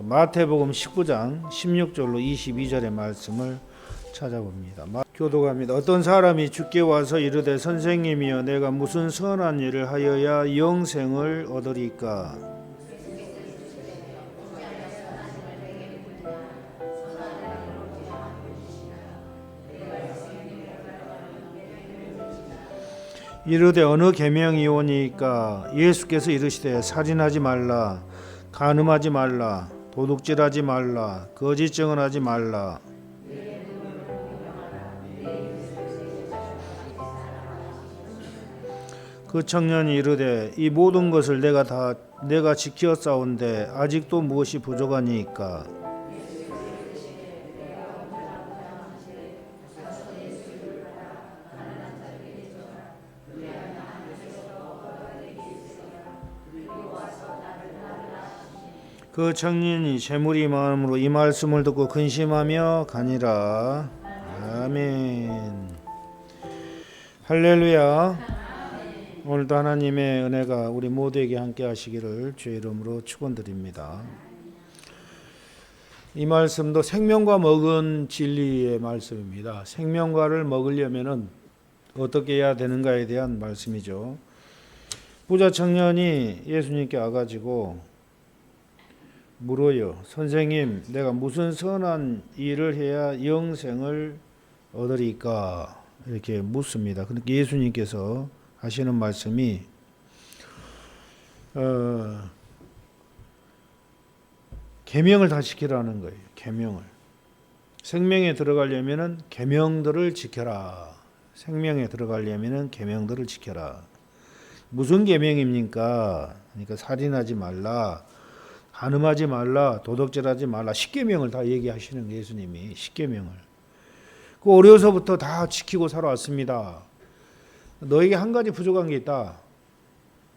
마태복음 19장 16절로 22절의 말씀을 찾아봅니다. 교도갑니다. 어떤 사람이 주께 와서 이르되 선생님이여 내가 무슨 선한 일을 하여야 영생을 얻으리까? 이르되 어느 계명이오니까? 예수께서 이르시되 살인하지 말라, 간음하지 말라, 도둑질하지 말라, 거짓 증언하지 말라. 그 청년이 이르되 이 모든 것을 내가 지켰사온데 아직도 무엇이 부족하니까? 그 청년이 재물이 많음으로 이 말씀을 듣고 근심하며 가니라. 아멘. 할렐루야. 오늘도 하나님의 은혜가 우리 모두에게 함께 하시기를 주의 이름으로 축원드립니다. 이 말씀도 생명과 먹은 진리의 말씀입니다. 생명과를 먹으려면은 어떻게 해야 되는가에 대한 말씀이죠. 부자 청년이 예수님께 와가지고 물어요. 선생님, 내가 무슨 선한 일을 해야 영생을 얻으리까? 이렇게 묻습니다. 그러니까 예수님께서 하시는 말씀이 계명을 다 지키라는 거예요. 계명을. 생명에 들어가려면은 계명들을 지켜라. 생명에 들어가려면은 계명들을 지켜라. 무슨 계명입니까? 그러니까 살인하지 말라, 간음하지 말라, 도둑질하지 말라. 10계명을 다 얘기하시는 예수님이 10계명을. 그 어려서부터 다 지키고 살아왔습니다. 너에게 한 가지 부족한 게 있다.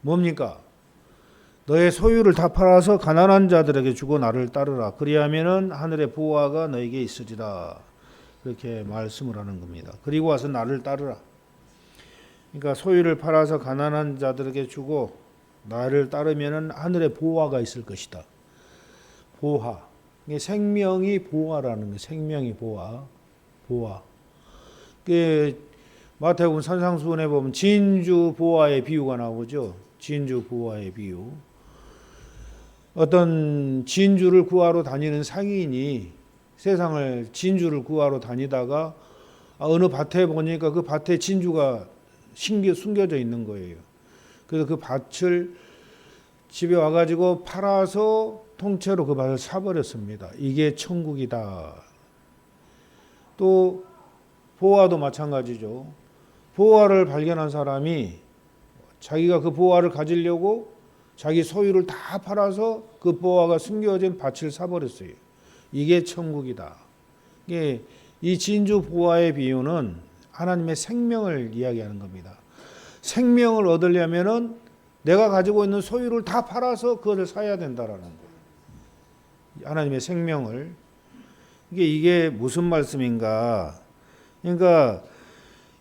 뭡니까? 너의 소유를 다 팔아서 가난한 자들에게 주고 나를 따르라. 그리하면은 하늘의 보화가 너에게 있으리라. 그렇게 말씀을 하는 겁니다. 그리고 와서 나를 따르라. 그러니까 소유를 팔아서 가난한 자들에게 주고 나를 따르면은 하늘의 보화가 있을 것이다. 보화. 이게 생명이 보화라는 거예요. 생명이 보화. 보화. 마태복음 산상수훈에 보면 진주 보화의 비유가 나오죠. 진주 보화의 비유. 어떤 진주를 구하러 다니는 상인이 세상을 진주를 구하러 다니다가 어느 밭에 보니까 그 밭에 진주가 숨겨져 있는 거예요. 그래서 그 밭을 집에 와가지고 팔아서 통째로 그 밭을 사버렸습니다. 이게 천국이다. 또 보화도 마찬가지죠. 보화를 발견한 사람이 자기가 그 보화를 가지려고 자기 소유를 다 팔아서 그 보화가 숨겨진 밭을 사버렸어요. 이게 천국이다. 이 진주 보화의 비유는 하나님의 생명을 이야기하는 겁니다. 생명을 얻으려면은 내가 가지고 있는 소유를 다 팔아서 그것을 사야 된다라는 거예요. 하나님의 생명을. 이게 무슨 말씀인가? 그러니까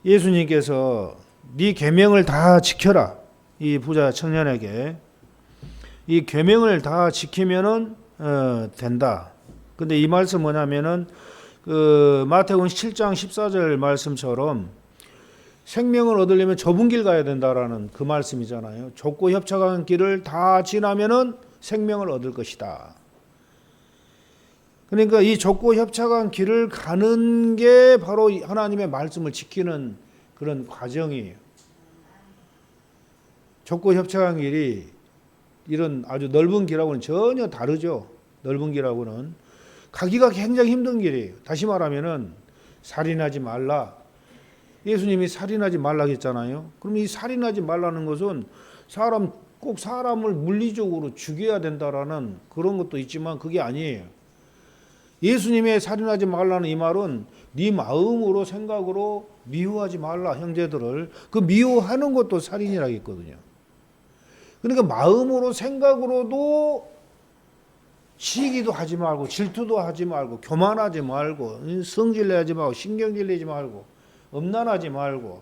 예수님께서 네 계명을 다 지켜라. 이 부자 청년에게 이 계명을 다 지키면은 된다. 근데 이 말씀 뭐냐면은 그 마태복음 7장 14절 말씀처럼 생명을 얻으려면 좁은 길 가야 된다라는 그 말씀이잖아요. 좁고 협착한 길을 다 지나면은 생명을 얻을 것이다. 그러니까 이 좁고 협착한 길을 가는 게 바로 하나님의 말씀을 지키는 그런 과정이에요. 좁고 협착한 길이 이런 아주 넓은 길하고는 전혀 다르죠. 넓은 길하고는 가기가 굉장히 힘든 길이에요. 다시 말하면은 살인하지 말라. 예수님이 살인하지 말라고 했잖아요. 그럼 이 살인하지 말라는 것은 꼭 사람을 물리적으로 죽여야 된다라는 그런 것도 있지만 그게 아니에요. 예수님의 살인하지 말라는 이 말은 네 마음으로 생각으로 미워하지 말라 형제들을. 그 미워하는 것도 살인이라고 했거든요. 그러니까 마음으로 생각으로도 시기도 하지 말고 질투도 하지 말고 교만하지 말고 성질내지 말고 신경질내지 말고 엄난하지 말고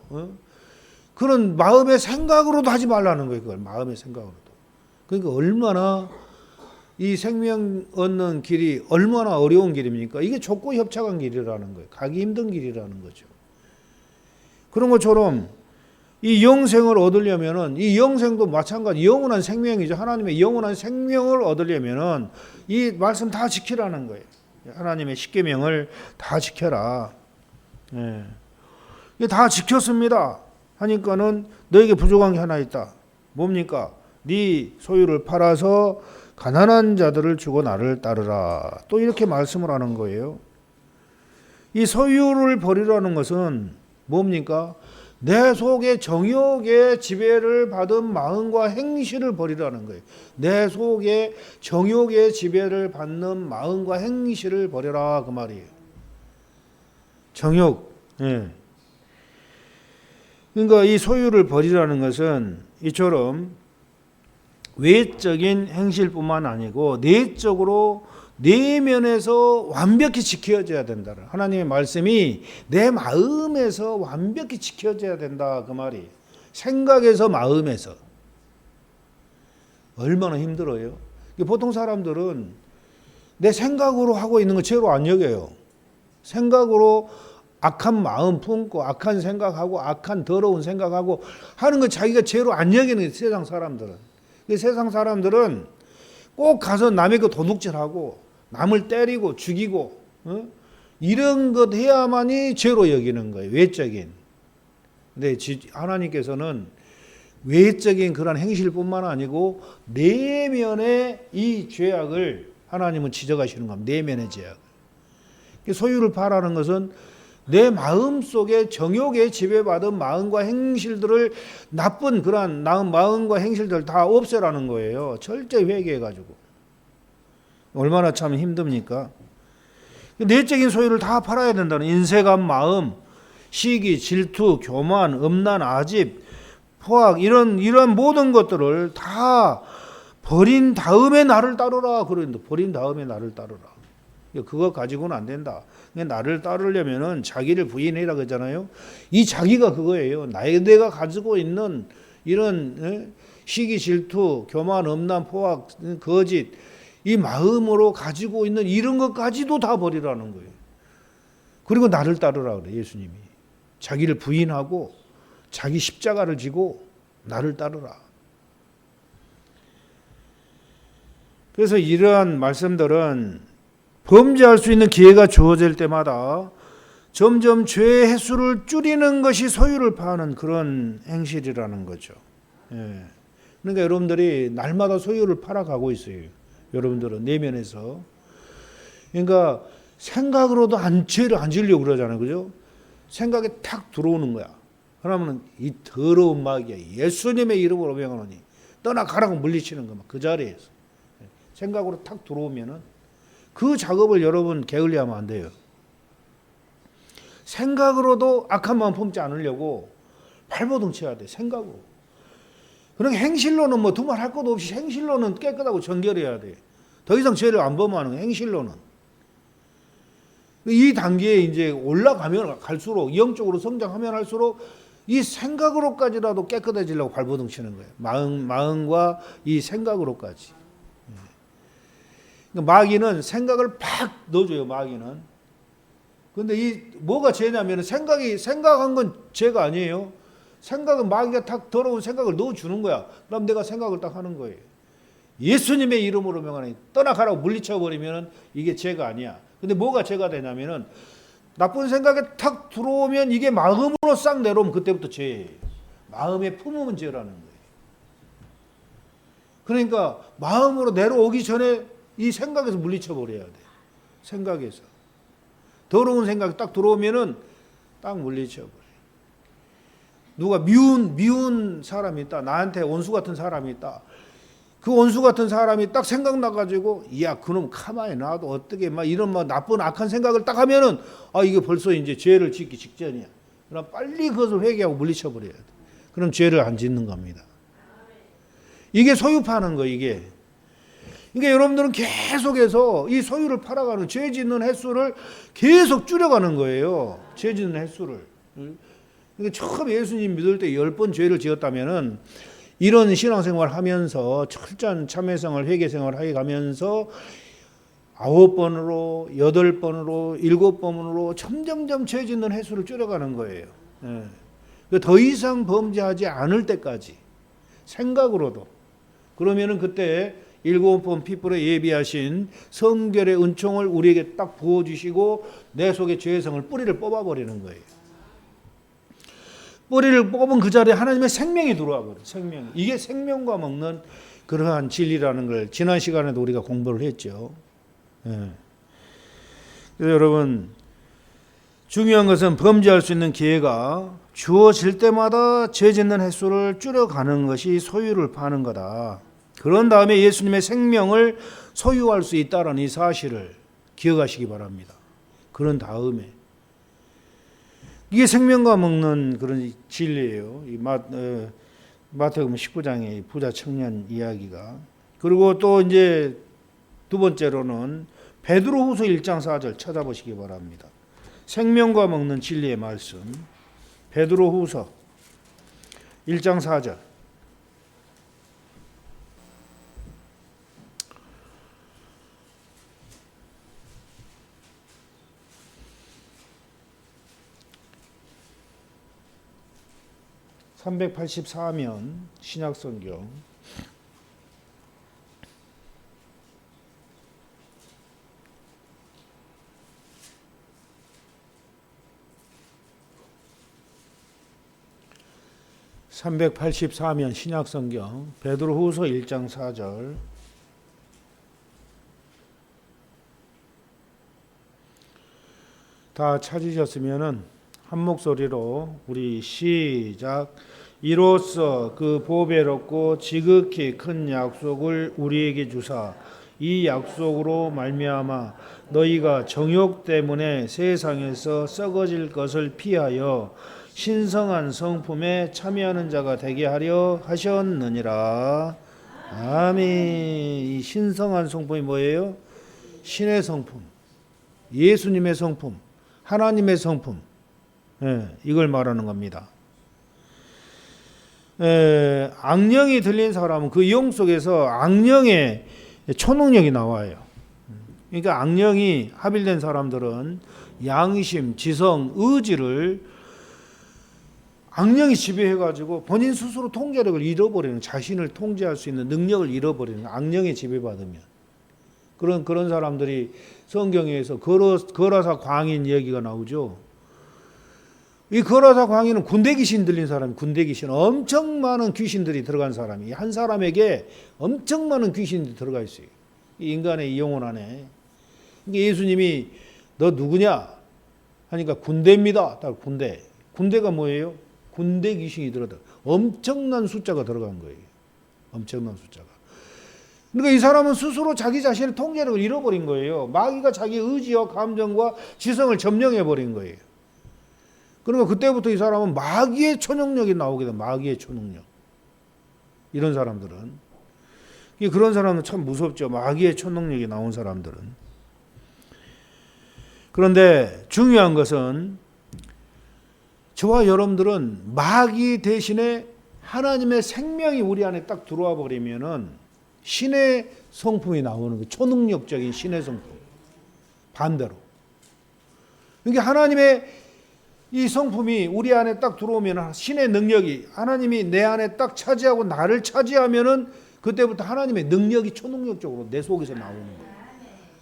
그런 마음의 생각으로도 하지 말라는 거예요. 그걸 마음의 생각으로도. 그러니까 얼마나 이 생명 얻는 길이 얼마나 어려운 길입니까? 이게 좁고 협착한 길이라는 거예요. 가기 힘든 길이라는 거죠. 그런 것처럼 이 영생을 얻으려면은 이 영생도 마찬가지 영원한 생명이죠. 하나님의 영원한 생명을 얻으려면은 이 말씀 다 지키라는 거예요. 하나님의 십계명을 다 지켜라. 예. 이게 다 지켰습니다. 하니까는 너에게 부족한 게 하나 있다. 뭡니까? 네 소유를 팔아서 가난한 자들을 주고 나를 따르라. 또 이렇게 말씀을 하는 거예요. 이 소유를 버리라는 것은 뭡니까? 내 속에 정욕의 지배를 받은 마음과 행실을 버리라는 거예요. 내 속에 정욕의 지배를 받는 마음과 행실을 버려라 그 말이에요. 정욕. 예. 그러니까 이 소유를 버리라는 것은 이처럼 외적인 행실뿐만 아니고 내적으로 내면에서 완벽히 지켜져야 된다. 하나님의 말씀이 내 마음에서 완벽히 지켜져야 된다 그 말이에요. 생각에서 마음에서. 얼마나 힘들어요. 보통 사람들은 내 생각으로 하고 있는 거 죄로 안 여겨요. 생각으로 악한 마음 품고 악한 생각하고 악한 더러운 생각하고 하는 거 자기가 죄로 안 여기는 거예요. 세상 사람들은. 세상 사람들은 꼭 가서 남의 거 도둑질하고 남을 때리고 죽이고 이런 것 해야만이 죄로 여기는 거예요. 외적인. 근데 하나님께서는 외적인 그런 행실뿐만 아니고 내면의 이 죄악을 하나님은 지적하시는 겁니다. 내면의 죄악. 소유를 파라는 것은 내 마음 속에 정욕에 지배받은 마음과 행실들을 나쁜 그러한 마음과 행실들을 다 없애라는 거예요. 철저히 회개해가지고. 얼마나 참 힘듭니까? 내적인 소유를 다 팔아야 된다는 인색한 마음, 시기, 질투, 교만, 음란, 아집, 포악 이런 모든 것들을 다 버린 다음에 나를 따르라 그러는데 버린 다음에 나를 따르라. 그거 가지고는 안 된다. 나를 따르려면은 자기를 부인해라 그러잖아요. 이 자기가 그거예요. 내가 가지고 있는 이런 시기, 질투, 교만, 음란, 포악, 거짓 이 마음으로 가지고 있는 이런 것까지도 다 버리라는 거예요. 그리고 나를 따르라 그래 예수님이. 자기를 부인하고 자기 십자가를 지고 나를 따르라. 그래서 이러한 말씀들은 범죄할 수 있는 기회가 주어질 때마다 점점 죄의 횟수를 줄이는 것이 소유를 파는 그런 행실이라는 거죠. 예. 그러니까 여러분들이 날마다 소유를 팔아가고 있어요. 여러분들은 내면에서. 그러니까 생각으로도 죄를 안 지으려고 그러잖아요. 그죠? 생각에 탁 들어오는 거야. 그러면 이 더러운 마귀야. 예수님의 이름으로 명하노니 떠나가라고 물리치는 거야. 그 자리에서. 생각으로 탁 들어오면은 그 작업을 여러분 게을리하면 안 돼요. 생각으로도 악한 마음 품지 않으려고 발버둥 쳐야 돼. 생각으로. 그러니까 행실로는 뭐 두말 할 것도 없이 행실로는 깨끗하고 정결해야 돼. 더 이상 죄를 안 범하는 거야, 행실로는. 이 단계에 이제 올라가면 갈수록 영적으로 성장하면 할수록 이 생각으로까지라도 깨끗해지려고 발버둥 치는 거예요. 마음과 이 생각으로까지. 그러니까 마귀는 생각을 팍 넣어줘요. 마귀는. 근데 이 뭐가 죄냐면 생각한 건 죄가 아니에요. 생각은 마귀가 탁 더러운 생각을 넣어주는 거야. 그럼 내가 생각을 딱 하는 거예요. 예수님의 이름으로 명하니 떠나가라고 물리쳐버리면 이게 죄가 아니야. 근데 뭐가 죄가 되냐면은 나쁜 생각에 탁 들어오면 이게 마음으로 싹 내려오면 그때부터 죄예요. 마음에 품으면 죄라는 거예요. 그러니까 마음으로 내려오기 전에 이 생각에서 물리쳐버려야 돼. 생각에서. 더러운 생각이 딱 들어오면은 딱 물리쳐버려. 누가 미운 사람이 있다. 나한테 원수 같은 사람이 있다. 그 원수 같은 사람이 딱 생각나가지고, 야, 그놈 가만히 놔도 어떻게, 막 이런 나쁜 악한 생각을 딱 하면은, 이게 벌써 이제 죄를 짓기 직전이야. 그럼 빨리 그것을 회개하고 물리쳐버려야 돼. 그럼 죄를 안 짓는 겁니다. 이게 소유 파는 거, 이게. 그러니까 여러분들은 계속해서 이 소유를 팔아가는 죄 짓는 횟수를 계속 줄여가는 거예요. 죄 짓는 횟수를. 그러니까 처음 예수님 믿을 때 10번 죄를 지었다면은 이런 신앙생활 하면서 철저한 참회생활, 회개생활 해 가면서 9번으로, 8번으로, 7번으로 점점점 죄 짓는 횟수를 줄여가는 거예요. 더 이상 범죄하지 않을 때까지 생각으로도. 그러면은 그때 7번 핏불에 예비하신 성결의 은총을 우리에게 딱 부어주시고 내 속에 죄의 성을 뿌리를 뽑아버리는 거예요. 뿌리를 뽑은 그 자리에 하나님의 생명이 들어와 버려요. 생명. 이게 생명과 먹는 그러한 진리라는 걸 지난 시간에도 우리가 공부를 했죠. 그래서 여러분, 중요한 것은 범죄할 수 있는 기회가 주어질 때마다 죄 짓는 횟수를 줄여가는 것이 소유를 파는 거다. 그런 다음에 예수님의 생명을 소유할 수 있다는 이 사실을 기억하시기 바랍니다. 그런 다음에 이게 생명과 먹는 그런 진리예요. 이 마태복음 19장의 부자 청년 이야기가. 그리고 또 이제 두 번째로는 베드로후서 1장 4절 찾아보시기 바랍니다. 생명과 먹는 진리의 말씀. 베드로후서 1장 4절. (384면) 신약성경 384면 신약성경 베드로후서 1장 4절. 다 찾으셨으면은 한 목소리로 우리 시작. 이로써 그 보배롭고 지극히 큰 약속을 우리에게 주사 이 약속으로 말미암아 너희가 정욕 때문에 세상에서 썩어질 것을 피하여 신성한 성품에 참여하는 자가 되게 하려 하셨느니라. 아멘. 이 신성한 성품이 뭐예요? 신의 성품, 예수님의 성품, 하나님의 성품. 이걸 말하는 겁니다. 악령이 들린 사람은 그 영 속에서 악령의 초능력이 나와요. 그러니까 악령이 합일된 사람들은 양심, 지성, 의지를 악령이 지배해가지고 본인 스스로 통제력을 잃어버리는, 자신을 통제할 수 있는 능력을 잃어버리는, 악령에 지배받으면 그런 사람들이 성경에서 거라사 광인 얘기가 나오죠. 이 거라사 광인은 군대 귀신 들린 사람이, 군대 귀신, 엄청 많은 귀신들이 들어간 사람이, 한 사람에게 엄청 많은 귀신들이 들어가 있어요. 이 인간의 이 영혼 안에. 그러니까 예수님이 너 누구냐 하니까 군대입니다. 딱 군대. 군대가 뭐예요? 군대 귀신이 들어가, 엄청난 숫자가 들어간 거예요. 엄청난 숫자가. 그러니까 이 사람은 스스로 자기 자신의 통제력을 잃어버린 거예요. 마귀가 자기 의지와 감정과 지성을 점령해 버린 거예요. 그러니까 그때부터 이 사람은 마귀의 초능력이 나오게 돼. 마귀의 초능력. 이런 사람들은, 그런 사람은 참 무섭죠. 마귀의 초능력이 나온 사람들은. 그런데 중요한 것은 저와 여러분들은 마귀 대신에 하나님의 생명이 우리 안에 딱 들어와 버리면은 신의 성품이 나오는 거예요. 초능력적인 신의 성품. 반대로. 그러니까 하나님의 이 성품이 우리 안에 딱 들어오면, 신의 능력이, 하나님이 내 안에 딱 차지하고 나를 차지하면은 그때부터 하나님의 능력이 초능력적으로 내 속에서 나오는 거예요.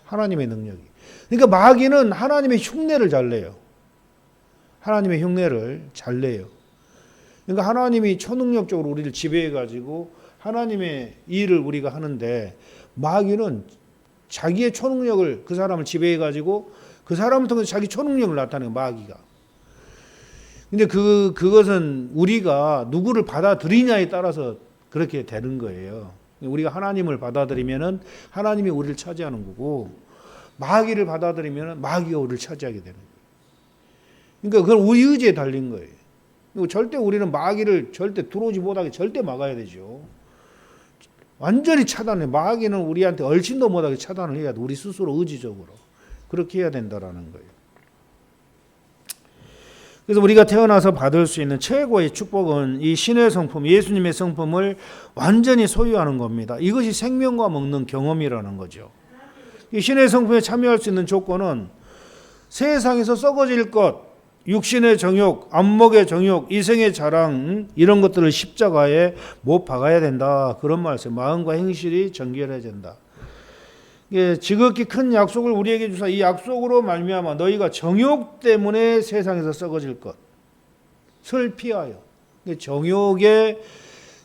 하나님의 능력이. 그러니까 마귀는 하나님의 흉내를 잘 내요. 하나님의 흉내를 잘 내요. 그러니까 하나님이 초능력적으로 우리를 지배해가지고 하나님의 일을 우리가 하는데, 마귀는 자기의 초능력을, 그 사람을 지배해가지고 그 사람을 통해서 자기 초능력을 나타내요. 마귀가. 근데 그것은 우리가 누구를 받아들이냐에 따라서 그렇게 되는 거예요. 우리가 하나님을 받아들이면은 하나님이 우리를 차지하는 거고, 마귀를 받아들이면은 마귀가 우리를 차지하게 되는 거예요. 그러니까 그건 우리 의지에 달린 거예요. 그리고 절대 우리는 마귀를 절대 들어오지 못하게 절대 막아야 되죠. 완전히 차단해. 마귀는 우리한테 얼씬도 못하게 차단을 해야 돼. 우리 스스로 의지적으로. 그렇게 해야 된다라는 거예요. 그래서 우리가 태어나서 받을 수 있는 최고의 축복은 이 신의 성품, 예수님의 성품을 완전히 소유하는 겁니다. 이것이 생명과 먹는 경험이라는 거죠. 이 신의 성품에 참여할 수 있는 조건은 세상에서 썩어질 것, 육신의 정욕, 안목의 정욕, 이생의 자랑, 이런 것들을 십자가에 못 박아야 된다. 그런 말씀. 마음과 행실이 정결해야 된다. 지극히 큰 약속을 우리에게 주사 이 약속으로 말미암아 너희가 정욕 때문에 세상에서 썩어질 것을 피하여, 정욕의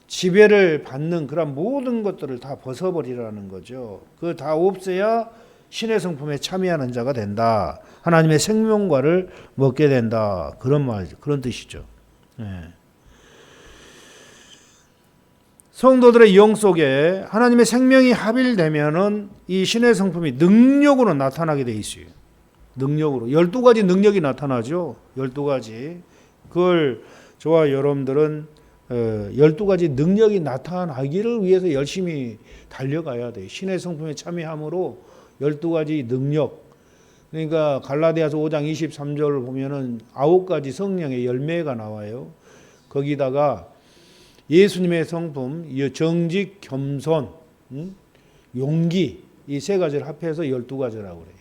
지배를 받는 그런 모든 것들을 다 벗어버리라는 거죠. 그 다 없애야 신의 성품에 참여하는 자가 된다. 하나님의 생명과를 먹게 된다. 그런 말이죠. 그런 뜻이죠. 성도들의 영 속에 하나님의 생명이 합일되면은 이 신의 성품이 능력으로 나타나게 돼 있어요. 능력으로. 12가지 능력이 나타나죠. 12가지. 그걸 저와 여러분들은 12가지 능력이 나타나기를 위해서 열심히 달려가야 돼요. 신의 성품에 참여함으로 12가지 능력. 그러니까 갈라디아서 5장 23절을 보면은 9가지 성령의 열매가 나와요. 거기다가 예수님의 성품, 정직, 겸손, 용기, 이 세 가지를 합해서 12가지라고 그래요.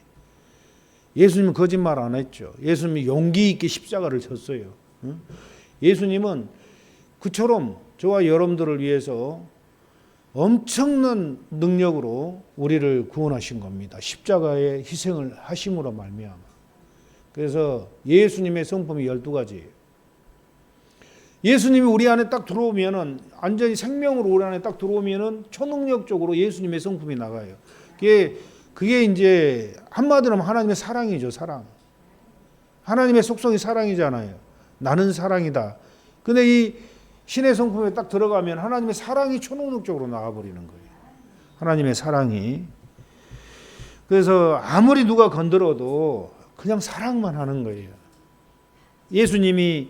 예수님은 거짓말 안 했죠. 예수님이 용기 있게 십자가를 졌어요. 예수님은 그처럼 저와 여러분들을 위해서 엄청난 능력으로 우리를 구원하신 겁니다. 십자가의 희생을 하심으로 말미암아. 그래서 예수님의 성품이 12가지예요. 예수님이 우리 안에 딱 들어오면은, 완전히 생명으로 우리 안에 딱 들어오면은 초능력적으로 예수님의 성품이 나가요. 그게 이제 한마디로 하면 하나님의 사랑이죠, 사랑. 하나님의 속성이 사랑이잖아요. 나는 사랑이다. 근데 이 신의 성품에 딱 들어가면 하나님의 사랑이 초능력적으로 나가버리는 거예요. 하나님의 사랑이. 그래서 아무리 누가 건드려도 그냥 사랑만 하는 거예요. 예수님이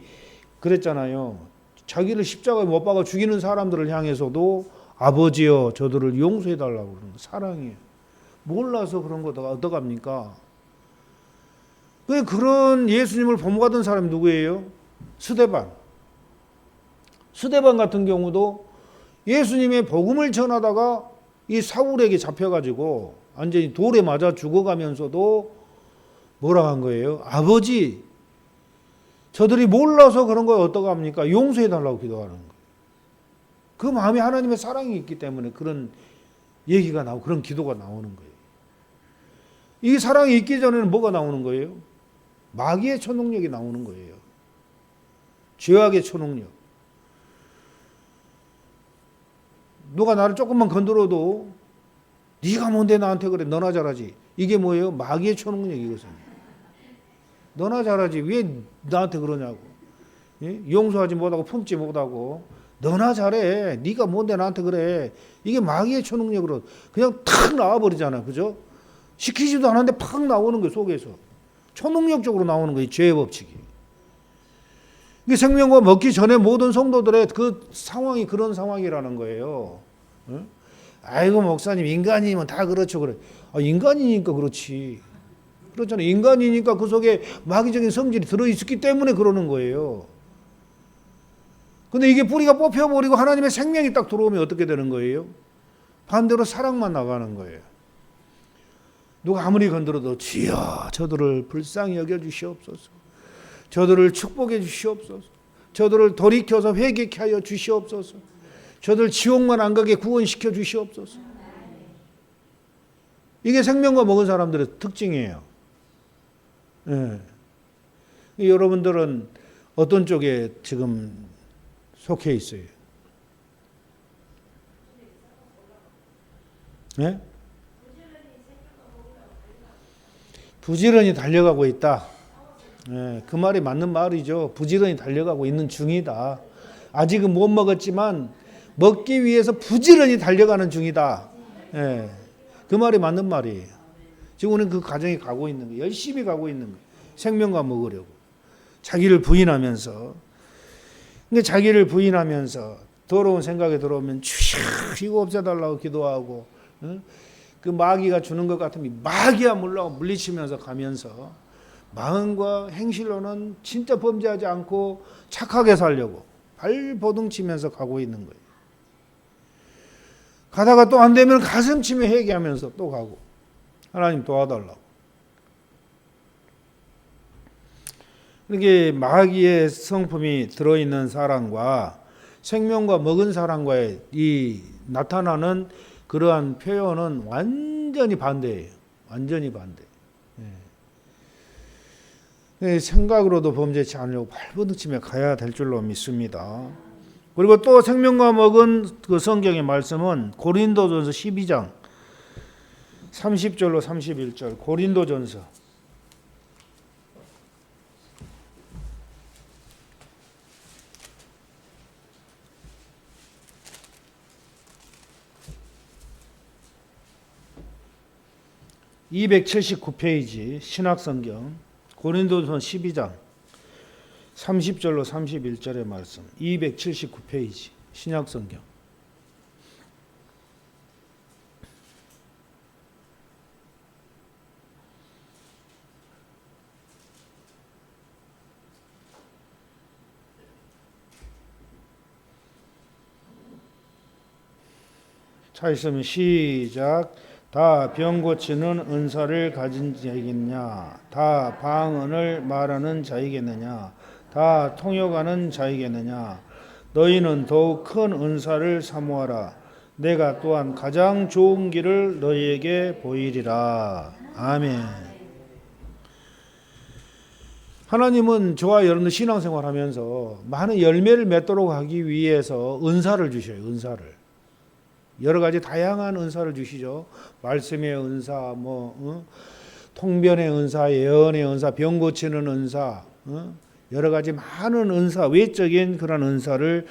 그랬잖아요. 자기를 십자가에 못 박아 죽이는 사람들을 향해서도 아버지여 저들을 용서해 달라고 그러는 사랑이에요. 몰라서 그런 거다가 어떡합니까? 그런 예수님을 본받은 사람이 누구예요? 스데반. 스데반 같은 경우도 예수님의 복음을 전하다가 이 사울에게 잡혀가지고 완전히 돌에 맞아 죽어가면서도 뭐라 한 거예요? 아버지, 저들이 몰라서 그런 거 어떡합니까? 용서해 달라고 기도하는 거예요. 그 마음에 하나님의 사랑이 있기 때문에 그런 얘기가 나오고 그런 기도가 나오는 거예요. 이 사랑이 있기 전에는 뭐가 나오는 거예요? 마귀의 초능력이 나오는 거예요. 죄악의 초능력. 누가 나를 조금만 건드려도 네가 뭔데 나한테 그래? 너나 잘하지. 이게 뭐예요? 마귀의 초능력이거든요. 너나 잘하지 왜 나한테 그러냐고. 예? 용서하지 못하고 품지 못하고 너나 잘해. 네가 뭔데 나한테 그래. 이게 마귀의 초능력으로 그냥 탁 나와버리잖아. 그죠? 시키지도 않았는데 팍 나오는 거예요. 속에서. 초능력적으로 나오는 거예요. 죄의 법칙이. 이게 생명과 먹기 전에 모든 성도들의 그 상황이 그런 상황이라는 거예요. 예? 아이고 목사님 인간이면 다 그렇죠. 그래. 인간이니까 그렇지. 그렇잖아요. 인간이니까 그 속에 마귀적인 성질이 들어있었기 때문에 그러는 거예요. 근데 이게 뿌리가 뽑혀버리고 하나님의 생명이 딱 들어오면 어떻게 되는 거예요? 반대로 사랑만 나가는 거예요. 누가 아무리 건드려도 주여 저들을 불쌍히 여겨주시옵소서. 저들을 축복해 주시옵소서. 저들을 돌이켜서 회개케 하여 주시옵소서. 저들 지옥만 안 가게 구원시켜 주시옵소서. 이게 생명과 먹은 사람들의 특징이에요. 예. 여러분들은 어떤 쪽에 지금 속해 있어요? 예? 부지런히 달려가고 있다. 예, 그 말이 맞는 말이죠. 부지런히 달려가고 있는 중이다. 아직은 못 먹었지만 먹기 위해서 부지런히 달려가는 중이다. 예, 그 말이 맞는 말이에요. 지금 우리는 그 과정에 가고 있는 거예요. 열심히 가고 있는 거예요. 생명과 먹으려고. 자기를 부인하면서. 근데 자기를 부인하면서 더러운 생각이 들어오면 주여 이거 없애달라고 기도하고, 그 마귀가 주는 것 같으면 마귀야 물라고 물리치면서 가면서 마음과 행실로는 진짜 범죄하지 않고 착하게 살려고 발버둥 치면서 가고 있는 거예요. 가다가 또 안 되면 가슴 치며 회개하면서 또 가고 하나님 도와달라고. 이렇게 마귀의 성품이 들어있는 사람과 생명과 먹은 사람과의 이 나타나는 그러한 표현은 완전히 반대예요. 완전히 반대. 생각으로도 범죄치 않으려고 발버둥 치며 가야 될 줄로 믿습니다. 그리고 또 생명과 먹은 그 성경의 말씀은 고린도전서 12장 30절로 31절 고린도전서 279페이지 신학성경 고린도전서 12장 30절로 31절의 말씀 279페이지 신약성경 차 있으면 시작. 다 병 고치는 은사를 가진 자이겠냐? 다 방언을 말하는 자이겠느냐? 다 통역하는 자이겠느냐? 너희는 더욱 큰 은사를 사모하라. 내가 또한 가장 좋은 길을 너희에게 보이리라. 아멘. 하나님은 저와 여러분들 신앙생활하면서 많은 열매를 맺도록 하기 위해서 은사를 주셔요. 은사를. 여러 가지 다양한 은사를 주시죠. 말씀의 은사, 통변의 은사, 예언의 은사, 병 고치는 은사, 여러 가지 많은 은사, 외적인 그런 은사를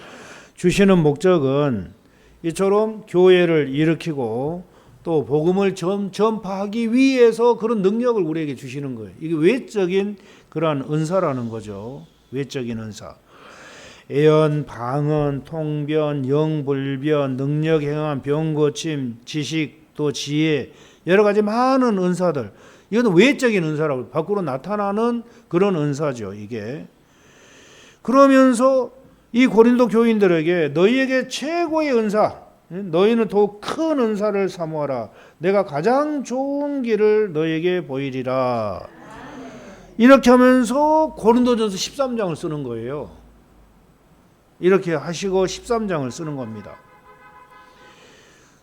주시는 목적은 이처럼 교회를 일으키고 또 복음을 전파하기 위해서 그런 능력을 우리에게 주시는 거예요. 이게 외적인 그런 은사라는 거죠. 외적인 은사. 예언, 방언, 통변, 영불변, 능력 행함, 병고침, 지식, 또 지혜, 여러 가지 많은 은사들. 이것은 외적인 은사라고 밖으로 나타나는 그런 은사죠. 이게. 그러면서 이 고린도 교인들에게 너희에게 최고의 은사, 너희는 더욱 큰 은사를 사모하라. 내가 가장 좋은 길을 너희에게 보이리라. 이렇게 하면서 고린도전서 13장을 쓰는 거예요. 이렇게 하시고 13장을 쓰는 겁니다.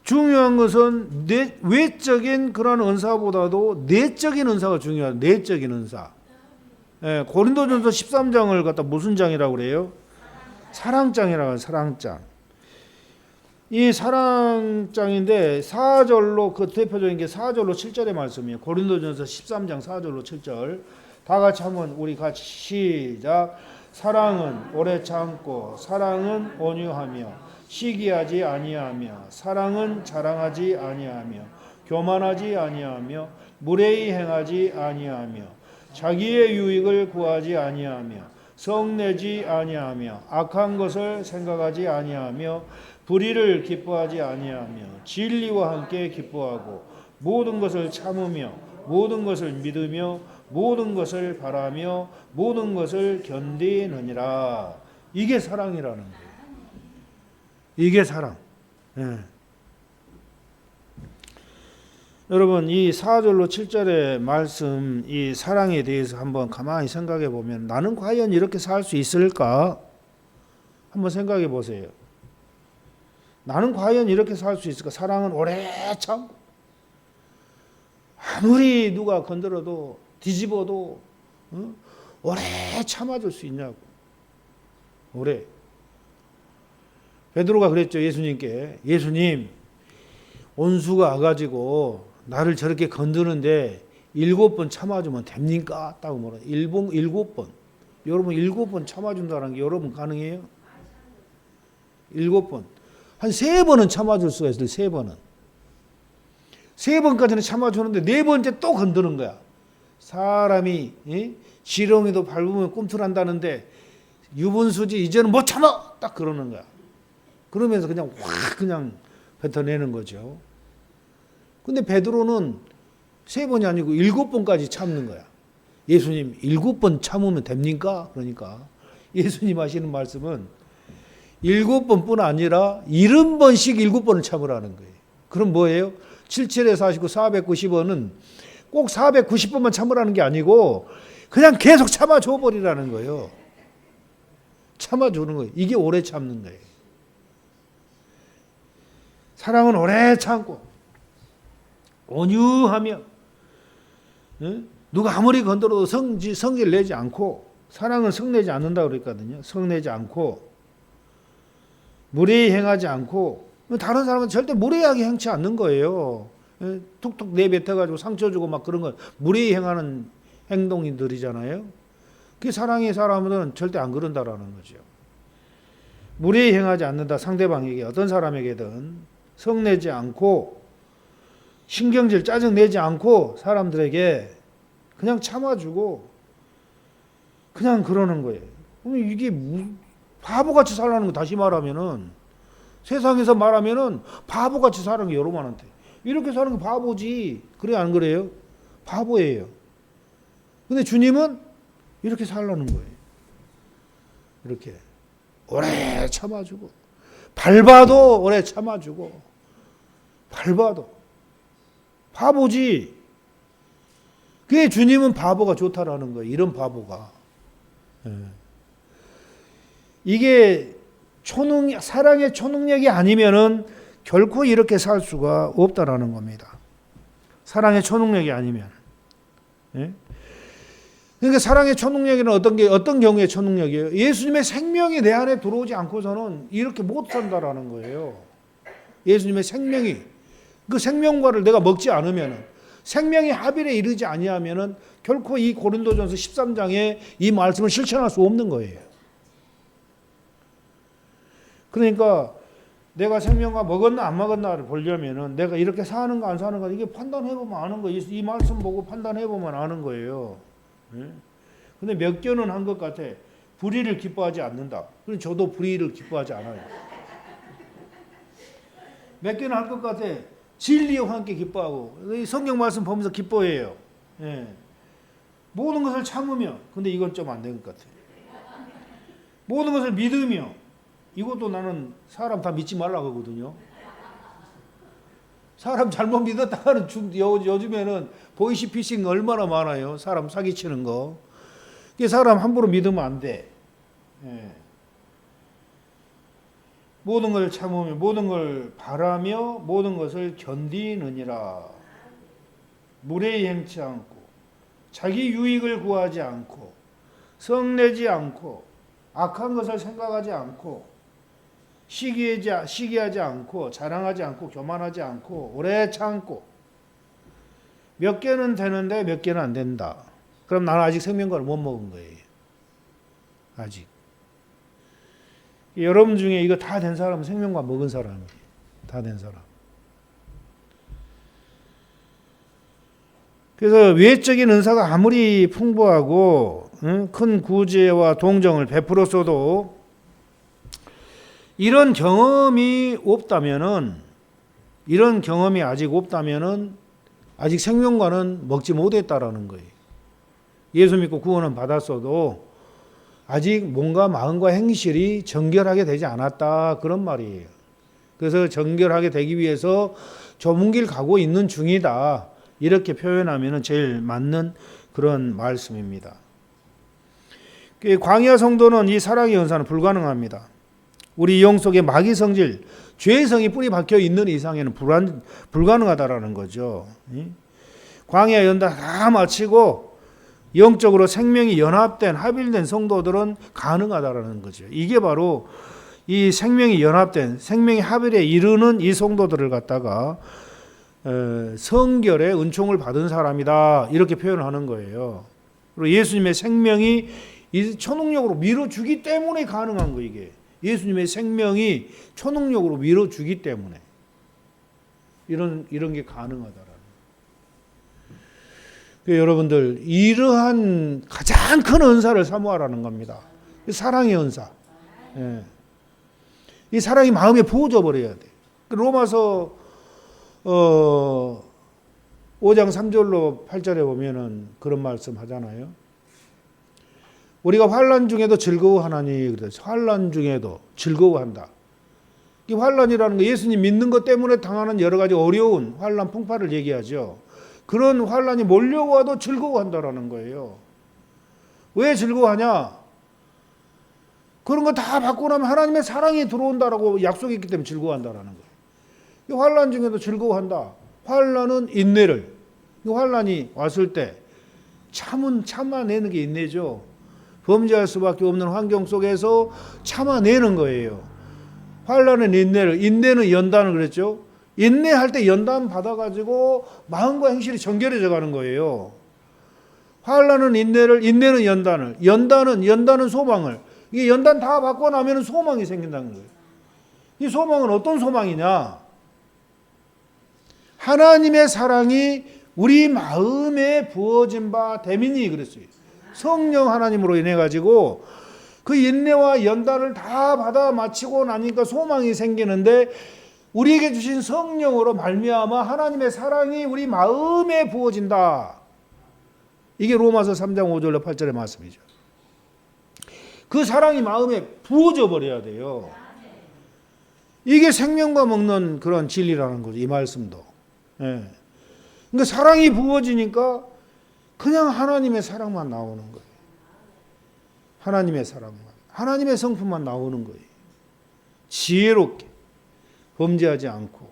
중요한 것은 외적인 그런 은사보다도 내적인 은사가 중요하다. 내적인 은사. 고린도전서 13장을 갖다 무슨 장이라고 그래요? 사랑장이라고 해요. 사랑장. 이 사랑장인데 4절로 그 대표적인 게 4절로 7절의 말씀이에요. 고린도전서 13장 4절로 7절. 다 같이 한번 우리 같이 시작. 사랑은 오래 참고 사랑은 온유하며 시기하지 아니하며 사랑은 자랑하지 아니하며 교만하지 아니하며 무례히 행하지 아니하며 자기의 유익을 구하지 아니하며 성내지 아니하며 악한 것을 생각하지 아니하며 불의를 기뻐하지 아니하며 진리와 함께 기뻐하고 모든 것을 참으며 모든 것을 믿으며 모든 것을 바라며 모든 것을 견디느니라. 이게 사랑이라는 거예요. 이게 사랑. 여러분 이 4절로 7절의 말씀 이 사랑에 대해서 한번 가만히 생각해 보면 나는 과연 이렇게 살 수 있을까? 한번 생각해 보세요. 나는 과연 이렇게 살 수 있을까? 사랑은 오래 참고 아무리 누가 건드려도 뒤집어도 오래 참아줄 수 있냐고. 오래. 베드로가 그랬죠. 예수님께. 예수님 온수가 와가지고 나를 저렇게 건드는데 7번 참아주면 됩니까? 따고 물어요. 7번. 여러분 7번 참아준다는 게 여러분 가능해요? 7번. 한 3번은 참아줄 수가 있어요. 3번은. 3번까지는 참아주는데 4번째 또 건드는 거야. 사람이 지렁이도 밟으면 꿈틀한다는데 유분수지 이제는 못 참아 딱 그러는 거야. 그러면서 그냥 확 그냥 뱉어내는 거죠. 근데 베드로는 3번이 아니고 7번까지 참는 거야. 예수님 7번 참으면 됩니까? 그러니까 예수님 하시는 말씀은 7번뿐 아니라 70번씩 7번을 참으라는 거예요. 그럼 뭐예요? 77에 49, 490번은 꼭 490번만 참으라는 게 아니고 그냥 계속 참아줘 버리라는 거예요. 참아주는 거예요. 이게 오래 참는 거예요. 사랑은 오래 참고 온유하며 누가 아무리 건드려도 성질 내지 않고, 사랑은 성내지 않는다고 그랬거든요. 성내지 않고 무례히 행하지 않고, 다른 사람은 절대 무례하게 행치 않는 거예요. 툭툭 내뱉어가지고 상처 주고 막 그런 거 무례히 행하는 행동들이잖아요. 그 사랑의 사람은 절대 안 그런다라는 거죠. 무례히 행하지 않는다. 상대방에게 어떤 사람에게든 성내지 않고 신경질 짜증내지 않고 사람들에게 그냥 참아주고 그냥 그러는 거예요. 이게 바보같이 살라는 거, 다시 말하면은 세상에서 말하면은 바보같이 사는 게 여러분한테 이렇게 사는 게 바보지. 그래 안 그래요? 바보예요. 근데 주님은 이렇게 살라는 거예요. 이렇게 오래 참아주고, 밟아도 오래 참아주고, 밟아도 바보지. 그게 주님은 바보가 좋다라는 거예요. 이런 바보가. 이게 사랑의 초능력이 아니면은 결코 이렇게 살 수가 없다라는 겁니다. 사랑의 초능력이 아니면. 그러니까 사랑의 초능력에는 어떤 경우에 초능력이에요? 예수님의 생명이 내 안에 들어오지 않고서는 이렇게 못 산다라는 거예요. 예수님의 생명이, 그 생명과를 내가 먹지 않으면은, 생명이 합일에 이르지 아니하면은 결코 이 고린도전서 13장에 이 말씀을 실천할 수 없는 거예요. 그러니까 내가 생명과 먹었나 안 먹었나를 보려면은 내가 이렇게 사는가 안 사는가 이게 판단해보면 아는 거예요. 이 말씀 보고 판단해보면 아는 거예요. 근데 몇 개는 한 것 같아. 불의를 기뻐하지 않는다. 그럼 저도 불의를 기뻐하지 않아요. 몇 개는 할 것 같아. 진리와 함께 기뻐하고, 이 성경 말씀 보면서 기뻐해요. 모든 것을 참으며, 근데 이건 좀 안 된 것 같아. 모든 것을 믿으며, 이것도 나는 사람 다 믿지 말라고 하거든요. 사람 잘못 믿었다가는 요즘에는 보이시피싱 얼마나 많아요. 사람 사기치는 거. 사람 함부로 믿으면 안 돼. 모든 걸 참으며, 모든 걸 바라며, 모든 것을 견디느니라. 무례히 행치 않고, 자기 유익을 구하지 않고, 성내지 않고, 악한 것을 생각하지 않고, 시기하지 않고, 자랑하지 않고, 교만하지 않고, 오래 참고. 몇 개는 되는데 몇 개는 안 된다. 그럼 나는 아직 생명과를 못 먹은 거예요. 아직. 여러분 중에 이거 다 된 사람은 생명과 먹은 사람이에요. 다 된 사람. 그래서 외적인 은사가 아무리 풍부하고 큰 구제와 동정을 베풀었어도 이런 경험이 아직 없다면은 아직 생명과는 먹지 못했다라는 거예요. 예수 믿고 구원은 받았어도 아직 몸과 마음과 행실이 정결하게 되지 않았다, 그런 말이에요. 그래서 정결하게 되기 위해서 좁은 길 가고 있는 중이다, 이렇게 표현하면 제일 맞는 그런 말씀입니다. 광야 성도는 이 사랑의 은사는 불가능합니다. 우리 영 속에 마귀 성질, 죄의 성이 뿌리 박혀 있는 이상에는 불가능하다라는 거죠. 광야 연단 다 마치고 영적으로 생명이 연합된, 합일된 성도들은 가능하다라는 거죠. 이게 바로 이 생명이 연합된, 생명이 합일에 이르는 이 성도들을 갖다가 성결의 은총을 받은 사람이다, 이렇게 표현하는 거예요. 그리고 예수님의 생명이 초능력으로 밀어주기 때문에 가능한 거, 이게. 예수님의 생명이 초능력으로 밀어주기 때문에 이런 게 가능하다라는. 여러분들, 이러한 가장 큰 은사를 사모하라는 겁니다. 사랑의 은사. 이 사랑이 마음에 부어져 버려야 돼. 로마서 5장 3절로 8절에 보면은 그런 말씀 하잖아요. 우리가 환난 중에도 즐거워하나니 그래서 환난 중에도 즐거워한다. 이 환난이라는 거 예수님 믿는 것 때문에 당하는 여러 가지 어려운 환난 풍파를 얘기하죠. 그런 환난이 몰려와도 즐거워한다라는 거예요. 왜 즐거워하냐? 그런 거 다 받고 나면 하나님의 사랑이 들어온다라고 약속했기 때문에 즐거워한다라는 거예요. 이 환난 중에도 즐거워한다. 환난은 인내를. 이 환난이 왔을 때 참아내는 게 인내죠. 범죄할 수밖에 없는 환경 속에서 참아내는 거예요. 환난은 인내를, 인내는 연단을 그랬죠. 인내할 때 연단 받아가지고 마음과 행실이 정결해져 가는 거예요. 환난은 인내를, 인내는 연단을, 연단은 소망을. 이게 연단 다 받고 나면 소망이 생긴다는 거예요. 이 소망은 어떤 소망이냐? 하나님의 사랑이 우리 마음에 부어진 바 됨이니 그랬어요. 성령 하나님으로 인해 가지고 그 인내와 연단을 다 받아 마치고 나니까 소망이 생기는데 우리에게 주신 성령으로 말미암아 하나님의 사랑이 우리 마음에 부어진다. 이게 로마서 3장 5절로 8절의 말씀이죠. 그 사랑이 마음에 부어져 버려야 돼요. 이게 생명과 먹는 그런 진리라는 거죠. 이 말씀도. 예. 그러니까 사랑이 부어지니까 그냥 하나님의 사랑만 나오는 거예요. 하나님의 사랑만. 하나님의 성품만 나오는 거예요. 지혜롭게. 범죄하지 않고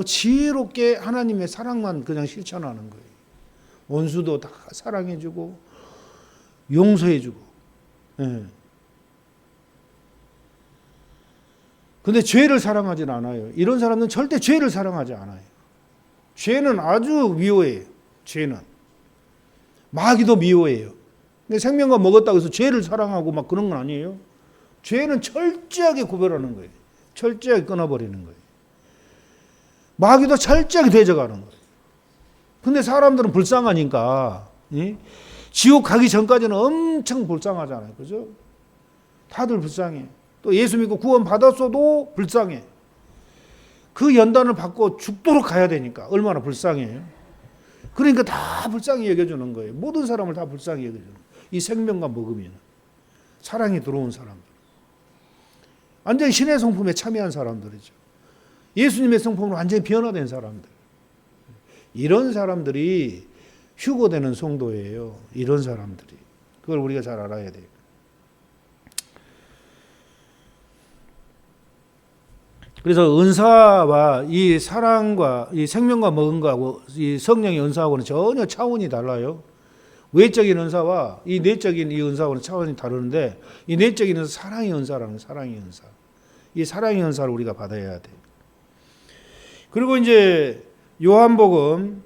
지혜롭게 하나님의 사랑만 그냥 실천하는 거예요. 원수도 다 사랑해주고 용서해주고. 예. 근데 죄를 사랑하진 않아요. 이런 사람은 절대 죄를 사랑하지 않아요. 죄는 아주 미워해요. 죄는. 마귀도 미워해요. 근데 생명과 먹었다고 해서 죄를 사랑하고 막 그런 건 아니에요. 죄는 철저하게 구별하는 거예요. 철저하게 끊어버리는 거예요. 마귀도 철저하게 대적하는 거예요. 근데 사람들은 불쌍하니까 지옥 가기 전까지는 엄청 불쌍하잖아요. 그죠? 다들 불쌍해. 또 예수 믿고 구원 받았어도 불쌍해. 그 연단을 받고 죽도록 가야 되니까 얼마나 불쌍해요. 그러니까 다 불쌍히 여겨주는 거예요. 모든 사람을 다 불쌍히 여겨주는 거예요. 이 생명과 먹으면 사랑이 들어온 사람들. 완전히 신의 성품에 참여한 사람들이죠. 예수님의 성품으로 완전히 변화된 사람들. 이런 사람들이 휴거되는 성도예요. 이런 사람들이. 그걸 우리가 잘 알아야 돼요. 그래서 은사와 이 사랑과 이 생명과 먹은 거하고 이 성령의 은사하고는 전혀 차원이 달라요. 외적인 은사와 이 내적인 이 은사하고는 차원이 다르는데 이 내적인 은사 사랑의 은사라는 사랑의 은사. 이 사랑의 은사를 우리가 받아야 돼. 그리고 이제 요한복음